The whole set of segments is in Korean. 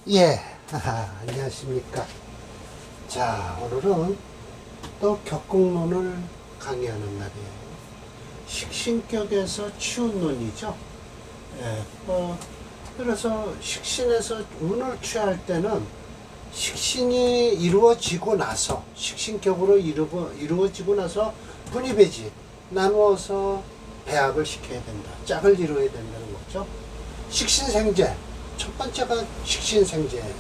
예, 안녕하십니까. 자, 오늘은 또 격국론을 강의하는 날이에요. 식신격에서 치운론이죠. 예, 그래서 식신에서 운을 취할 때는 식신이 이루어지고 나서, 식신격으로 이루어지고 나서 분이배지, 나누어서 배합을 시켜야 된다. 짝을 이루어야 된다는 거죠. 식신생재. 첫 번째가 식신생재예요.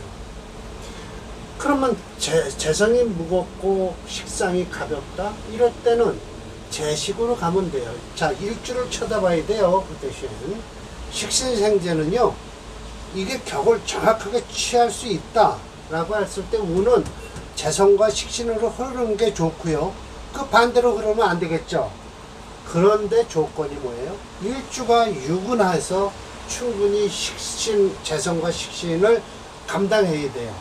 그러면 재성이 무겁고 식상이 가볍다? 이럴 때는 재식으로 가면 돼요. 자, 일주를 쳐다봐야 돼요. 그 대신 식신생재는요, 이게 격을 정확하게 취할 수 있다 라고 했을 때 운은 재성과 식신으로 흐르는 게 좋고요. 그 반대로 흐르면 안 되겠죠. 그런데 조건이 뭐예요? 일주가 유근해서 충분히 재성과 식신을 감당해야 돼요.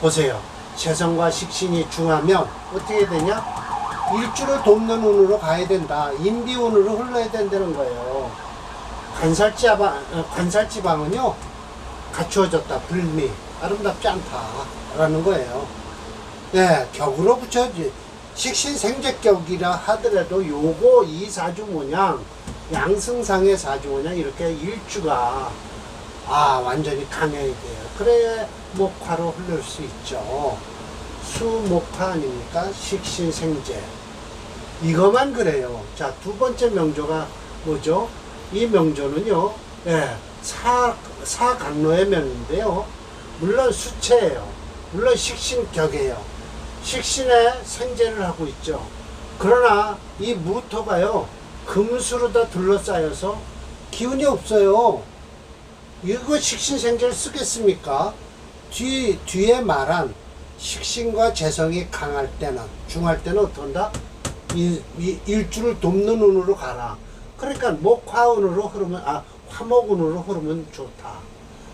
보세요. 재성과 식신이 중하면 어떻게 되냐? 일주를 돕는 운으로 가야 된다. 인비운으로 흘러야 된다는 거예요. 관살지방은요, 갖추어졌다. 불미. 아름답지 않다. 라는 거예요. 네, 격으로 붙여야지. 식신생재격이라 하더라도 요거 이 사주모양, 양승상의 사주모양 이렇게 일주가 완전히 강해야 돼요. 그래야 목화로 흐를 수 있죠. 수목화 아닙니까? 식신생재. 이거만 그래요. 자, 두 번째 명조가 뭐죠? 이 명조는요, 사강로의 명인데요. 물론 수체예요. 물론 식신격이에요. 식신에 생재를 하고 있죠. 그러나 이 무토가요, 금수로 다 둘러싸여서 기운이 없어요. 이거 식신생재를 쓰겠습니까? 뒤에 말한 식신과 재성이 강할 때는, 중할 때는 어떤다? 일주를 돕는 운으로 가라. 그러니까 목화운으로 흐르면, 화목운으로 흐르면 좋다.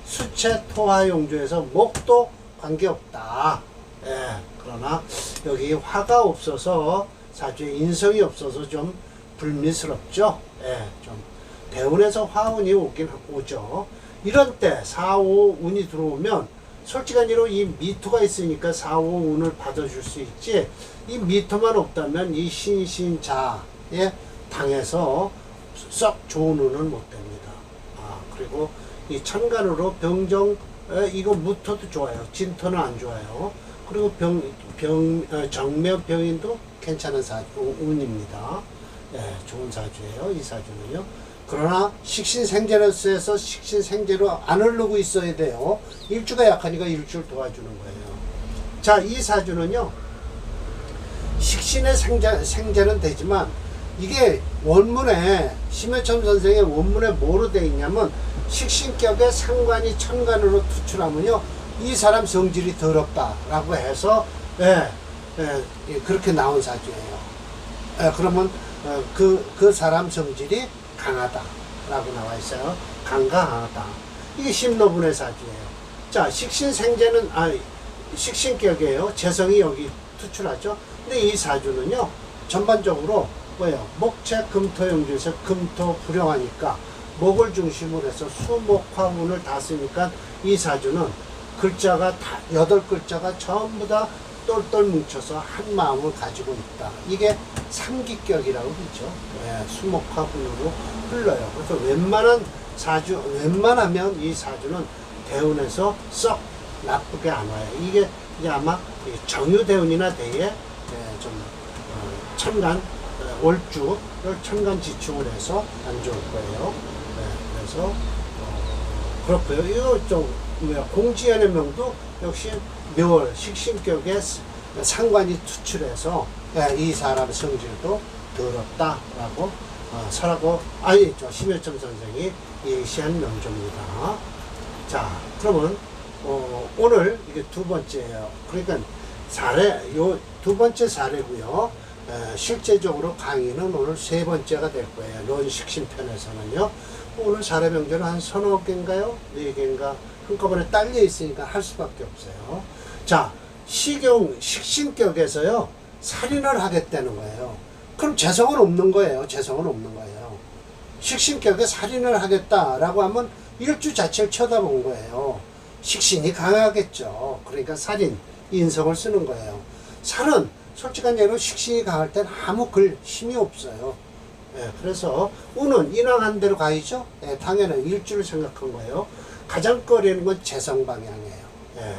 수체 토화용조에서 목도 관계없다. 그러나 여기 화가 없어서 사주에 인성이 없어서 좀 불미스럽죠. 좀 대운에서 화운이 오죠. 이런 때 4, 5 운이 들어오면 솔직한 얘기로 이 미토가 있으니까 4, 5 운을 받아줄 수 있지, 이 미토만 없다면 이 신신자에 당해서 썩 좋은 운은 못 됩니다. 그리고 이 천간으로 병정, 이거 무토도 좋아요. 진토는 안 좋아요. 그리고 정면 병인도 괜찮은 운입니다. 좋은 사주예요. 이 사주는요. 그러나 식신생재로서 식신생재로 안 흐르고 있어야 돼요. 일주가 약하니까 일주를 도와주는 거예요. 자, 이 사주는요, 식신의 생재는 되지만 이게 원문에, 심해첨 선생의 원문에 뭐로 되어 있냐면, 식신격의 상관이 천간으로 투출하면요, 이 사람 성질이 더럽다라고 해서 그렇게 나온 사주예요. 그러면 그 사람 성질이 강하다라고 나와 있어요. 강하다. 이게 심노분의 사주예요. 자, 식신생재는 식신격이에요. 재성이 여기 투출하죠. 근데 이 사주는요, 전반적으로 뭐예요? 목체 금토용조에서 금토 불용하니까 목을 중심으로 해서 수목화운을 다 쓰니까 이 사주는 글자가 다 8글자가 전부 다 똘똘 뭉쳐서 한 마음을 가지고 있다. 이게 삼기격이라고 그러죠. 수목화분으로 흘러요. 그래서 웬만하면 이 사주는 대운에서 썩 나쁘게 안 와요. 이게 이제 아마 정유대운이나 대에 좀 천간 월주를 천간 지축을 해서 안 좋을 거예요. 그래서 그렇고요. 이거 좀 공지연의 명도 역시 묘월 식신격에 상관이 투출해서 이 사람의 성질도 더럽다라고 설하고, 심해첨 선생이 예시한 명조입니다. 자, 그러면 오늘 이게 두 번째예요. 그러니까 요 두 번째 사례고요. 실제적으로 강의는 오늘 세 번째가 될 거예요. 논식신 편에서는요. 오늘 사례 명조는 한 서너 개인가요? 4개인가? 한꺼번에 딸려 있으니까 할 수밖에 없어요. 자, 식신격에서요, 살인을 하겠다는 거예요. 그럼 재성은 없는 거예요. 재성은 없는 거예요. 식신격에 살인을 하겠다라고 하면 일주 자체를 쳐다본 거예요. 식신이 강하겠죠. 그러니까 살인, 인성을 쓰는 거예요. 살은 솔직한 예로 식신이 강할 땐 아무 글 힘이 없어요. 예, 그래서 운은 인왕한 대로 가야죠. 예, 당연히 일주를 생각한 거예요. 가장 꺼리는 건 재성 방향이에요. 예,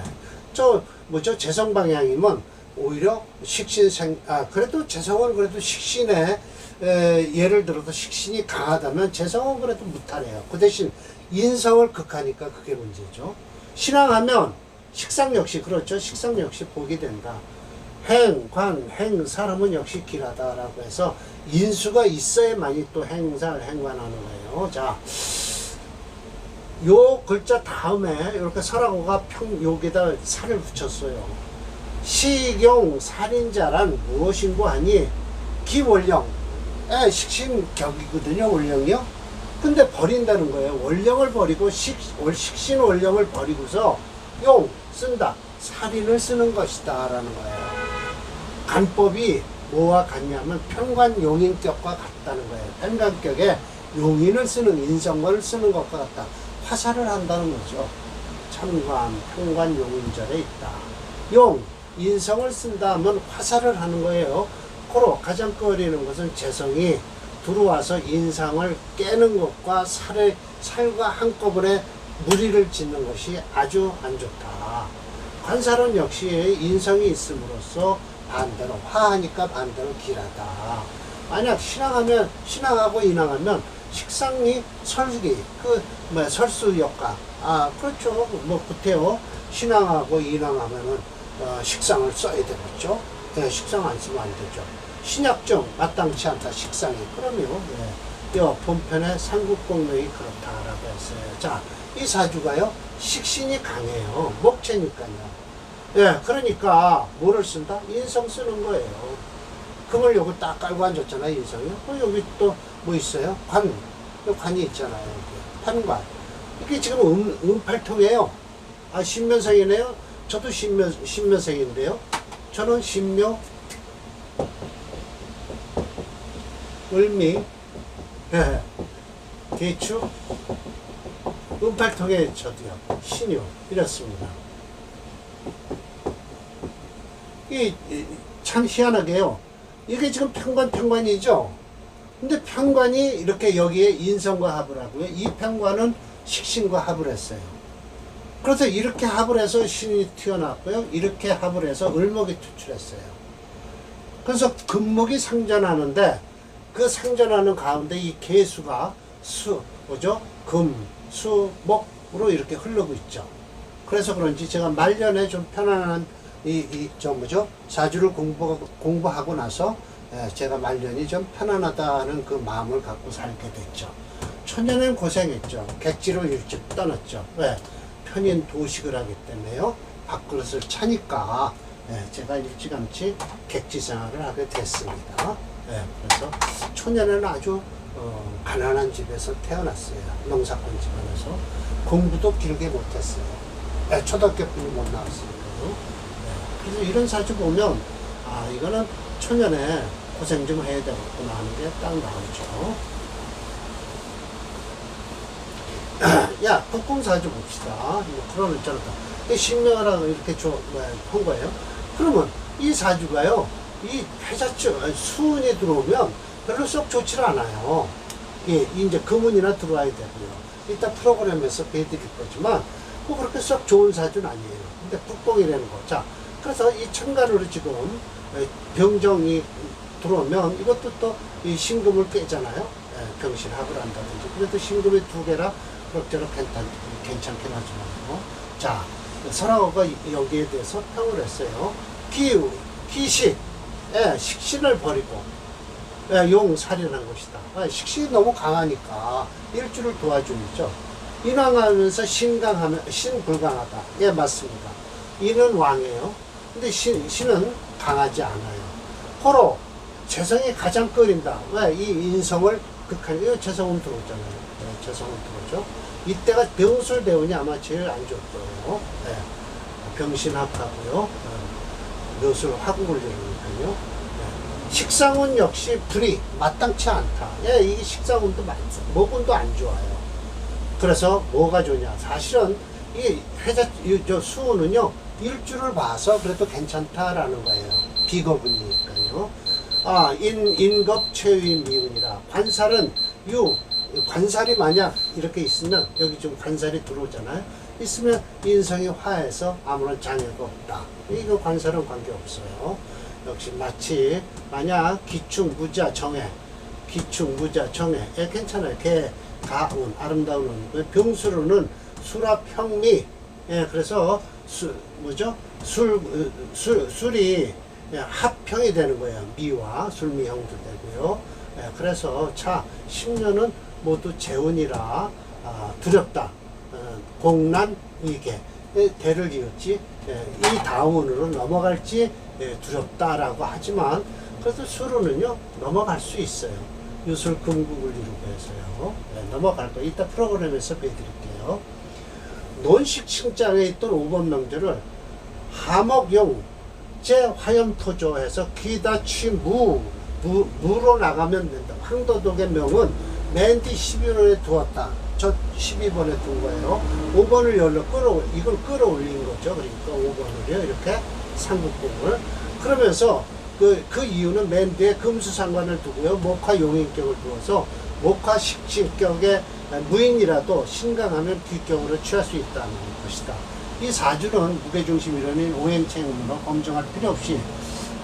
저 뭐죠? 재성 방향이면 오히려 그래도 재성은 그래도 식신에 예를 들어서 식신이 강하다면 재성은 그래도 무탈해요. 그 대신 인성을 극하니까 그게 문제죠. 신앙하면 식상 역시 그렇죠. 식상 역시 복이 된다. 행, 관, 행, 사람은 역시 길하다라고 해서 인수가 있어야만이 또 행사를 행관하는 거예요. 자, 요 글자 다음에 이렇게 설하고가 여기다 살을 붙였어요. 식용 살인자란 무엇인고 하니 기원령, 식신격이거든요. 원령이요. 근데 버린다는 거예요. 원령을 버리고 식신 원령을 버리고서 용 쓴다. 살인을 쓰는 것이다 라는 거예요. 간법이 뭐와 같냐면 편관용인격과 같다는 거예요. 편관격에 용인을 쓰는 인성관을 쓰는 것과 같다. 화살을 한다는 거죠. 천관, 편관용인절에 있다. 용, 인성을 쓴다 하면 화살을 하는 거예요. 고로 가장 꺼리는 것은 재성이 들어와서 인상을 깨는 것과 살과 한꺼번에 무리를 짓는 것이 아주 안 좋다. 관살은 역시 인성이 있음으로써 반대로 화하니까 반대로 길하다. 만약 신앙하고 인왕하면 식상이 설기 설수역가 그렇죠. 뭐 구태여 신앙하고 인왕하면은 식상을 써야 되겠죠. 네, 식상 안 쓰면 안 되죠. 신약정 마땅치 않다 식상이 그러면 본편의 삼국공명이 그렇다라고 했어요. 자, 이 사주가요 식신이 강해요. 목체니까요. 예, 그러니까 뭐를 쓴다? 인성 쓰는 거예요. 금을 여기 딱 깔고 앉았잖아요, 인성이요. 여기 또 뭐 있어요? 관이 있잖아요. 판관. 이게 지금 음팔통이에요. 신묘생이네요. 저도 신묘생인데요. 저는 신묘, 을미, 대추, 음팔통에 저도요. 신유 이렇습니다. 참 희한하게요. 이게 지금 편관이죠. 근데 편관이 이렇게 여기에 인성과 합을 하고요. 이 편관은 식신과 합을 했어요. 그래서 이렇게 합을 해서 신이 튀어나왔고요. 이렇게 합을 해서 을목이 투출했어요. 그래서 금목이 상전하는데 그 상전하는 가운데 이 개수가 금, 수, 목으로 이렇게 흐르고 있죠. 그래서 그런지 제가 말년에 좀 편안한 사주를 공부하고 나서 제가 말년이 좀 편안하다는 그 마음을 갖고 살게 됐죠. 초년엔 고생했죠. 객지로 일찍 떠났죠. 왜? 편인 도식을 하기 때문에요. 밥그릇을 차니까 제가 일찌감치 객지 생활을 하게 됐습니다. 그래서 초년에는 아주 가난한 집에서 태어났어요. 농사꾼 집안에서. 공부도 길게 못했어요. 초등학교뿐이 못 나왔으니까요. 그래서 이런 사주 보면 이거는 초년에 고생 좀 해야 되겠구나 하는 게 딱 나오죠. 야, 북궁사주 봅시다. 그런 있잖아. 신명하라고 이렇게 한 거예요. 그러면 이 사주가요, 이 패자축, 수운이 들어오면 별로 썩 좋지 않아요. 이제 금운이나 들어와야 되고요. 이따 프로그램에서 배드릴 거지만, 뭐 그렇게 썩 좋은 사주는 아니에요. 근데 북궁이라는 거. 자, 그래서 이 천간으로 지금 병정이 들어오면 이것도 또 이 신금을 깨잖아요. 병신합을 한다든지. 그래도 신금이 2개라 그럭저럭 괜찮긴 하지만. 자, 설하고가 여기에 대해서 평을 했어요. 기식, 식신을 버리고, 용 살인한 것이다. 식신이 너무 강하니까 일주를 도와주죠. 인왕하면서 신불강하다. 예, 맞습니다. 인은 왕이에요. 근데 신은 강하지 않아요. 호로, 재성이 가장 꺼린다. 왜? 이 인성을 극하니, 재성은 들어오잖아요. 재성은 들어오죠. 이때가 병술대운이 아마 제일 안 좋을 거예요. 병신합하고요. 묘술 화국을 이루니까요. 식상운 역시 불이 마땅치 않다. 이게 식상운도 목운도 안 좋아요. 그래서 뭐가 좋냐? 사실은 이 저 수운은요, 일주를 봐서 그래도 괜찮다라는 거예요. 비거분이니까요. 아, 인겁 최위 미운이라. 관살은 관살이 만약 이렇게 있으면, 여기 좀 관살이 들어오잖아요. 있으면 인성이 화해서 아무런 장애가 없다. 이거 관살은 관계없어요. 역시 마치 만약 기축 무자 정해, 기축 무자 정해, 괜찮아요. 개 가운 아름다운 운. 병수로는 수라 평미. 그래서 술이 합평이 되는 거예요. 미와 술미형도 되고요. 그래서 차 10년은 모두 재운이라 두렵다. 공난 이계 대를 이었지, 이 다운으로 넘어갈지 두렵다라고 하지만, 그래도 수로는요 넘어갈 수 있어요. 유술 금국을 이루고 해서요. 넘어갈 거 이따 프로그램에서 보여드릴게요. 논식 칭장에 있던 5번 명제를 하목용 제 화염토조해서 기다 무로 나가면 된다. 황도독의 명은 맨 뒤 12번에 두었다. 저 12번에 둔 거예요. 5번을 이걸 끌어올린 거죠. 그러니까 5번을요, 이렇게 삼국공을. 그러면서 그 이유는 맨 뒤에 금수상관을 두고요, 목화용인격을 두어서 목화식신격의 무인이라도 신강하면 뒷격으로 취할 수 있다는 것이다. 이 사주는 무게중심이론인 오행체행으로 검증할 필요 없이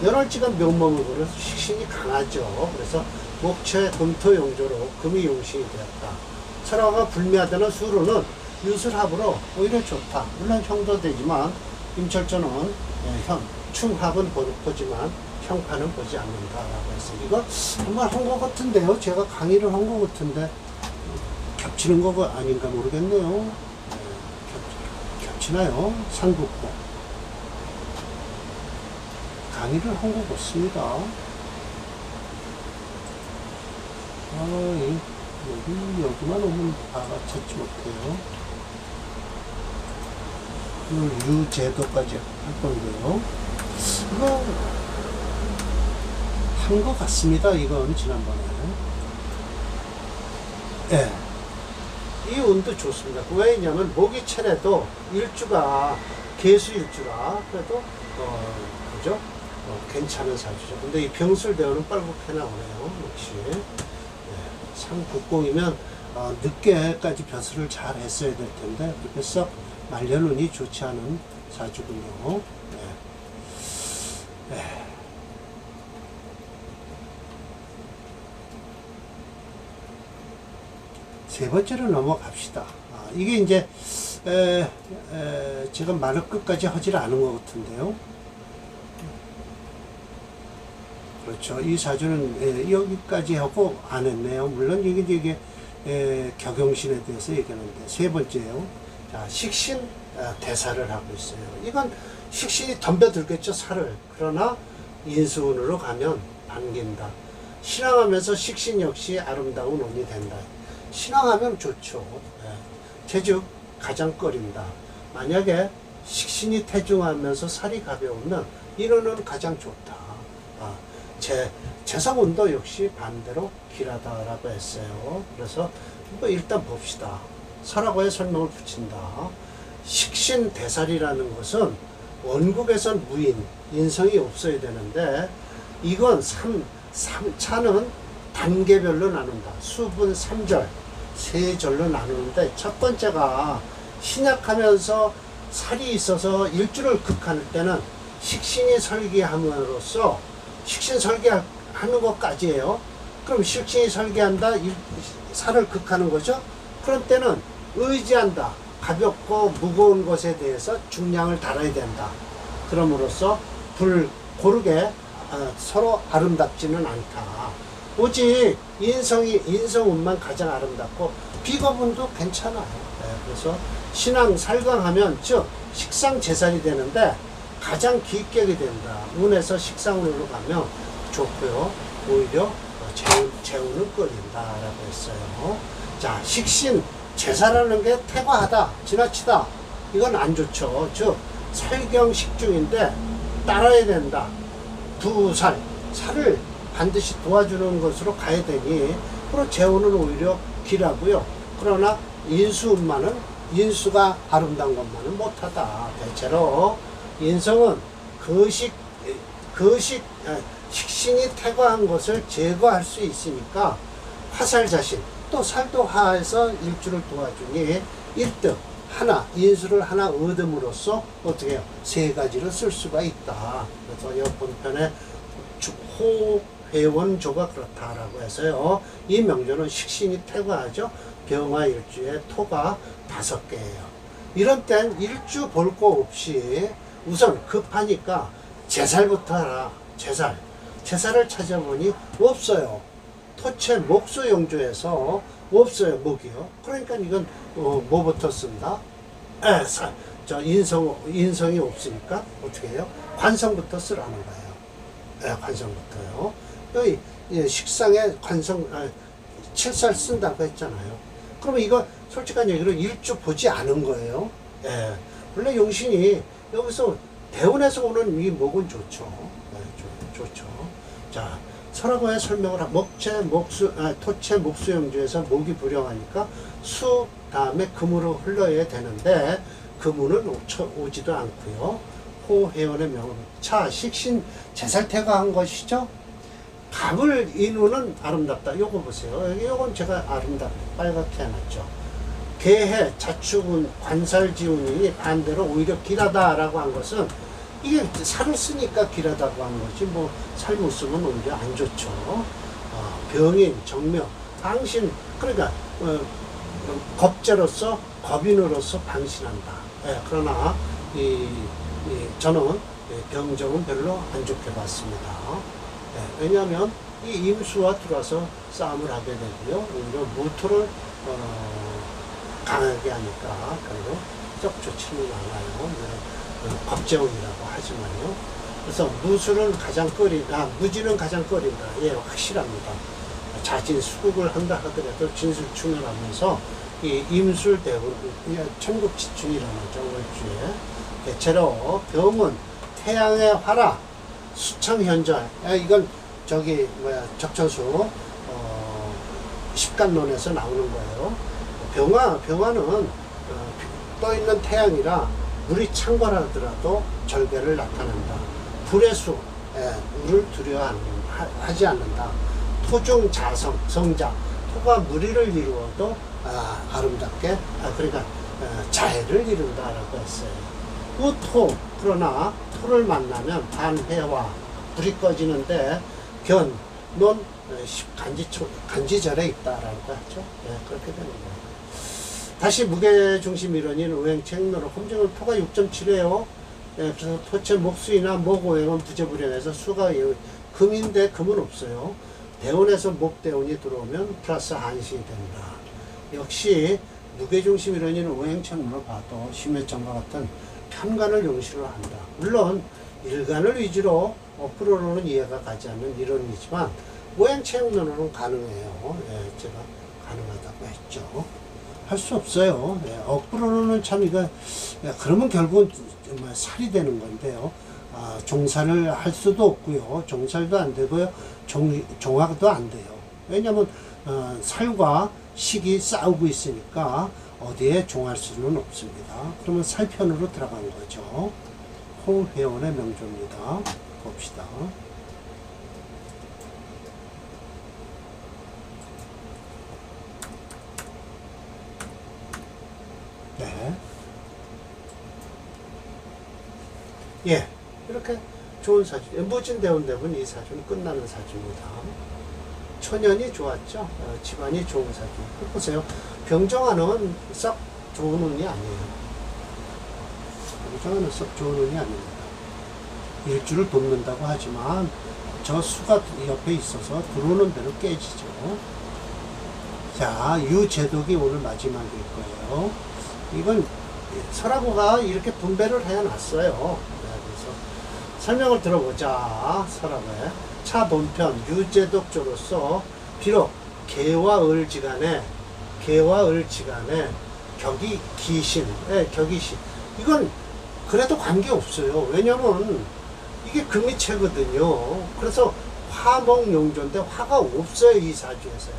연월지간 명목을 걸어서 식신이 강하죠. 그래서 목초의 금토용조로 금이 용신이 되었다. 설화가 불미하다는 수로는 유술합으로 오히려 좋다. 물론 형도 되지만 임철조는 충합은 보지만 형파는 보지 않는다라고 했어요. 이거 정말 한 것 같은데요. 제가 강의를 한 것 같은데 겹치는 거가 아닌가 모르겠네요. 겹치나요? 삼국고 강의를 한 것 같습니다. 여기만 오면 찾지 못해요. 유제도까지 할 건데요. 이거 한 것 같습니다. 이건 지난번에. 이 운도 좋습니다. 왜냐면 목이 차례도 일주가 개수일주라 그래도 그죠? 괜찮은 사주죠. 근데 이 병술대원은 빨갛게 나오네요. 역시. 상국공이면 늦게까지 벼슬을 잘 했어야 될 텐데 그래서 말년운이 좋지 않은 사주군요. 세 번째로 넘어갑시다. 이게 이제 제가 말을 끝까지 하질 않은 것 같은데요. 그렇죠. 이 사주는 여기까지 하고 안 했네요. 물론 이게 격용신에 대해서 얘기하는데 세 번째요. 자, 식신 대사를 하고 있어요. 이건 식신이 덤벼들겠죠, 살을. 그러나 인수운으로 가면 반긴다. 신앙하면서 식신 역시 아름다운 운이 된다. 신앙하면 좋죠. 재즉 가장 꺼린다. 만약에 식신이 태중하면서 살이 가벼우면 이런은 가장 좋다. 재성운도 역시 반대로 길하다라고 했어요. 그래서 일단 봅시다. 설하고의 설명을 붙인다. 식신 대살이라는 것은 원국에선 무인, 인성이 없어야 되는데 이건 차는 단계별로 나눈다. 수분 3절, 세 절로 나누는데 첫 번째가 신약하면서 살이 있어서 일주를 극할 때는 식신이 설계함으로써 식신 설계하는 것까지예요. 그럼 식신이 설계한다, 살을 극하는 거죠. 그런 때는 의지한다. 가볍고 무거운 것에 대해서 중량을 달아야 된다. 그럼으로써 고르게 서로 아름답지는 않다. 오직 인성운만 가장 아름답고 비거분도 괜찮아요. 그래서 신앙 살강하면 즉 식상재살이 되는데 가장 기격이 된다. 운에서 식상운으로 가면 좋고요. 오히려 재운을 끌린다라고 했어요. 자, 식신 제사라는 게 태과하다, 지나치다. 이건 안 좋죠. 즉 살경식중인데 따라야 된다. 살을 반드시 도와주는 것으로 가야 되니 그리고 재운은 오히려 길하고요. 그러나 인수운만은 인수가 아름다운 것만은 못하다. 대체로 인성은 식신이 태거한 것을 제거할 수 있으니까 화살 자신, 또 살도 화해서 일주를 도와주니 1등 하나, 인수를 하나 얻음으로써 어떻게 해요? 세 가지를 쓸 수가 있다. 그래서 이 본편에 호회원조가 그렇다라고 해서요. 이 명조는 식신이 태거하죠. 병화 일주에 토가 5개예요. 이런 땐 일주 볼 거 없이 우선 급하니까 제살부터 하라. 제살을 찾아보니 없어요. 토체 목수용조에서 없어요. 목이요. 그러니까 이건 뭐부터 쓴다? 인성이 없으니까 어떻게 해요? 관성부터 쓰라는 거예요. 관성부터요. 여기 식상에 칠살 쓴다고 했잖아요. 그러면 이거 솔직한 얘기로 일주 보지 않은 거예요. 원래 용신이 여기서 대운에서 오는 이 목은 좋죠. 좋죠. 자, 설화고의 설명을 토체 목수영주에서 목이 불영하니까 수 다음에 금으로 흘러야 되는데 금우는 오지도 않고요. 호해원의 명은 식신 제살태가 한 것이죠. 갑을 이루는 아름답다. 요거 보세요. 요건 제가 빨갛게 해놨죠. 개해 자축은 관살지운이니 반대로 오히려 길하다라고 한 것은 이게 살을 쓰니까 길하다고 한 거지 뭐 살 못 쓰면 오히려 안 좋죠. 병인, 정묘, 방신 그러니까 겁제로서 겁인으로서 방신한다. 그러나 저는 병정은 별로 안 좋게 봤습니다. 왜냐하면 이 임수와 들어와서 싸움을 하게 되고요. 오히려 무토를 강하게 하니까 별로 썩 좋지는 않아요. 겁재운이라고 하지만요. 그래서 무지는 가장 꺼린다. 예, 확실합니다. 자진 수국을 한다 하더라도 진술충혈하면서 이 임술대운, 천국지충이라는 월주에 대체로 병은 태양의 화라, 수청현절. 이건 적천수 십간론에서 나오는 거예요. 병화는 떠있는 태양이라 물이 창궐하더라도 절개를 나타낸다. 불의 수, 물을 두려워하지 않는다. 토중 자성, 성자. 토가 무리를 이루어도 아름답게, 그러니까 자해를 이룬다라고 했어요. 우토, 그러나 토를 만나면 반해와 불이 꺼지는데 논 간지절에 있다라고 하죠. 그렇게 되는 거예요. 다시 무게중심 이론인 오행책론으로 검증은 토가 6.7이에요. 그래서 토체 목수이나 목오행은 부재불행해서 수가 금인데 금은 없어요. 대운에서 목대운이 들어오면 플러스 한신이 된다. 역시 무게중심 이론인 오행책론으로 봐도 심해점과 같은 편간을 용시를 한다. 물론 일간을 위주로 5%로는 이해가 가지 않는 이론이지만 오행책론으로는 가능해요. 제가 가능하다고 했죠. 할 수 없어요. 억부로는 참 이거 그러면 결국은 살이 되는 건데요. 종살을 할 수도 없고요. 종살도 안 되고요. 종화도 안 돼요. 왜냐하면 살과 식이 싸우고 있으니까 어디에 종할 수는 없습니다. 그러면 살편으로 들어간 거죠. 호회원의 명조입니다. 봅시다. 네. 예. 이렇게 좋은 사주. 무진대운 되면 이 사주는 끝나는 사주입니다. 천연이 좋았죠. 집안이 좋은 사주. 보세요. 병정화는 썩 좋은 운이 아니에요. 병정화는 썩 좋은 운이 아닙니다. 일주를 돕는다고 하지만 저 수가 옆에 있어서 들어오는 대로 깨지죠. 자, 유제독이 오늘 마지막일 거예요. 이건 설화고가 이렇게 분배를 해놨어요. 그래서 설명을 들어보자. 설화고에 차 본편 유제독조로서 비록 개와 을지간에 격이 기신, 격이신 이건 그래도 관계없어요. 왜냐면 이게 금이체거든요. 그래서 화목용조인데 화가 없어요. 이 사주에서요.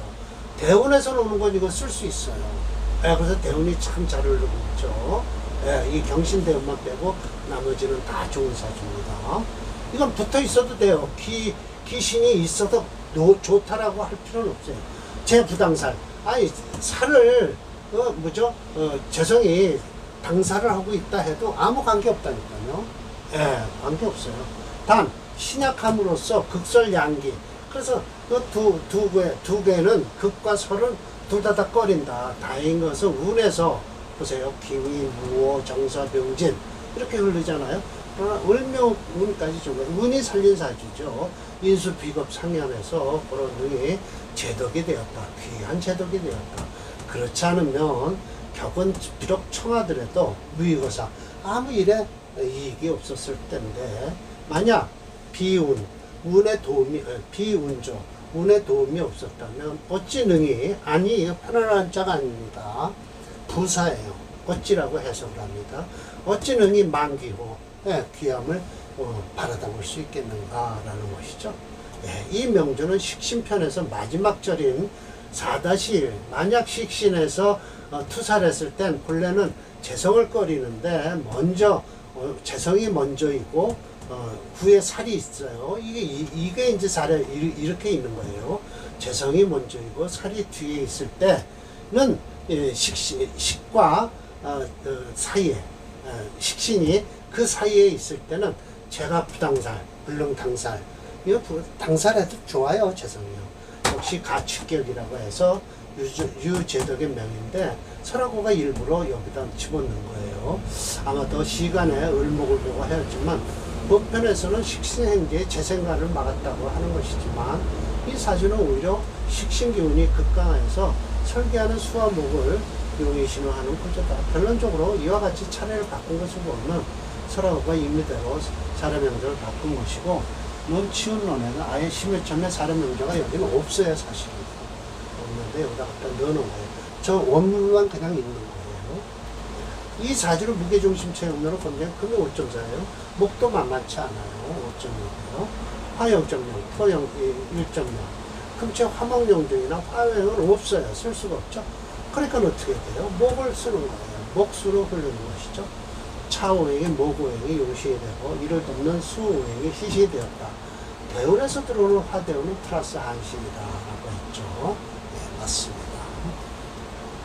대운에서 오는 건 이거 쓸 수 있어요. 예, 그래서 대운이 참 잘 흐르고 있죠. 예, 이 경신 대운만 빼고 나머지는 다 좋은 사주입니다. 이건 붙어 있어도 돼요. 귀신이 있어도 좋다라고 할 필요는 없어요. 제 부당살. 아니, 살을, 재성이 당사를 하고 있다 해도 아무 관계 없다니까요. 예, 관계 없어요. 단, 신약함으로써 극설양기. 그래서 그 두 개는 극과 설은 둘 다 꺼린다. 다행인 것은 운에서 보세요. 기위, 무호, 정사, 병진 이렇게 흐르잖아요. 그러나 을묘운까지 좀 운이 살린 사주죠. 인수, 비겁, 상현에서 그런 운이 제덕이 되었다. 귀한 제덕이 되었다. 그렇지 않으면 격은 비록 청하더라도 무의고사 아무 일에 이익이 없었을 텐데 만약 비운, 운의 도움이 비운조, 운의 도움이 없었다면 어찌 능히 아니 이거 편안한 자가 아닙니다. 부사예요. 어찌라고 해석을 합니다. 어찌 능히 만기고 귀함을 바라다 볼 수 있겠는가라는 것이죠. 예, 이 명조는 식신편에서 마지막 절인 4-1 만약 식신에서 투사를 했을 땐 본래는 재성을 꺼리는데 먼저 재성이 먼저이고 후에 살이 있어요. 이게 이제 살에 이렇게 있는 거예요. 재성이 먼저이고 살이 뒤에 있을 때는 식과 사이에 식신이 그 사이에 있을 때는 제가 부당살, 불능당살 이거 당살해도 좋아요. 재성이요. 역시 가축격이라고 해서 유제덕의 명인데 설화고가 일부러 여기다 집어넣는 거예요. 아마 더 시간에 을목을 보고 하였지만 법편에서는 식신행제의 재생관을 막았다고 하는 것이지만 이 사주는 오히려 식신기운이 극강해서 설계하는 수와 목을 용의 신호하는 구조다. 결론적으로 이와 같이 차례를 바꾼 것을 보면 설화고가 임의대로 사례명제를 바꾼 것이고 논치운론에는 아예 심해점에 사례명제가 여기는 없어요. 사실은 없는데 여기다 갖다 넣어놓은 거예요. 저 원문만 그냥 있는 거예요. 이 사주를 무게중심 체험으로 보면 금이 5.4예요. 목도 만만치 않아요. 5.6이고요. 화 0.0, 토 1.0. 금체 화목용중이나 화행은 없어요. 쓸 수가 없죠. 그러니까 어떻게 돼요? 목을 쓰는 거예요. 목수로 흐르는 것이죠. 차오행이 목오행이 용시이 되고 이를 돕는 수오행이 희시이 되었다. 대운에서 들어오는 화대운은 플러스 한신이다라고 했죠. 네, 맞습니다.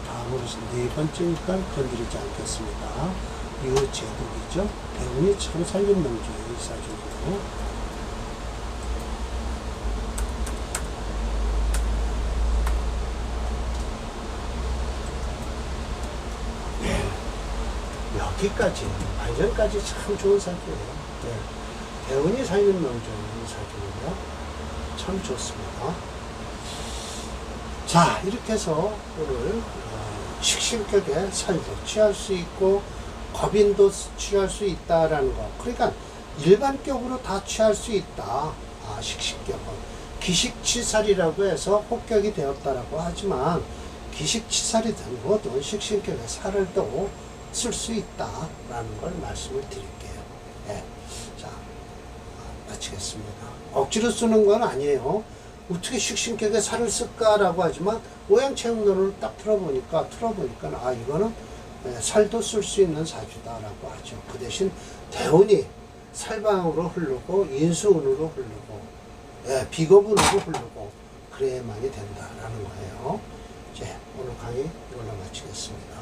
다음으로 네 번째니까 건드리지 않겠습니다. 유제독이죠. 대운이 참 살림 명조의 사주이고 여기까지 발전까지 참 좋은 사주예요. 네. 대운이 살림 명조의 사주고요. 참 좋습니다. 자, 이렇게 해서 오늘 식신격의 살도 취할 수 있고 겁인도 취할 수 있다라는 거. 그러니까 일반격으로 다 취할 수 있다. 식신격은 기식치살이라고 해서 혹격이 되었다라고 하지만 기식치살이 된 것도 식신격의 살을 또 쓸 수 있다라는 걸 말씀을 드릴게요. 네. 자, 마치겠습니다. 억지로 쓰는 건 아니에요. 어떻게 식신격에 살을 쓸까라고 하지만 오행체험론을 딱 틀어보니까 이거는 살도 쓸 수 있는 사주다라고 하죠. 그 대신 대운이 살방으로 흐르고 인수운으로 흐르고 비겁운으로 흐르고 그래야만이 된다라는 거예요. 이제 오늘 강의 이걸로 마치겠습니다.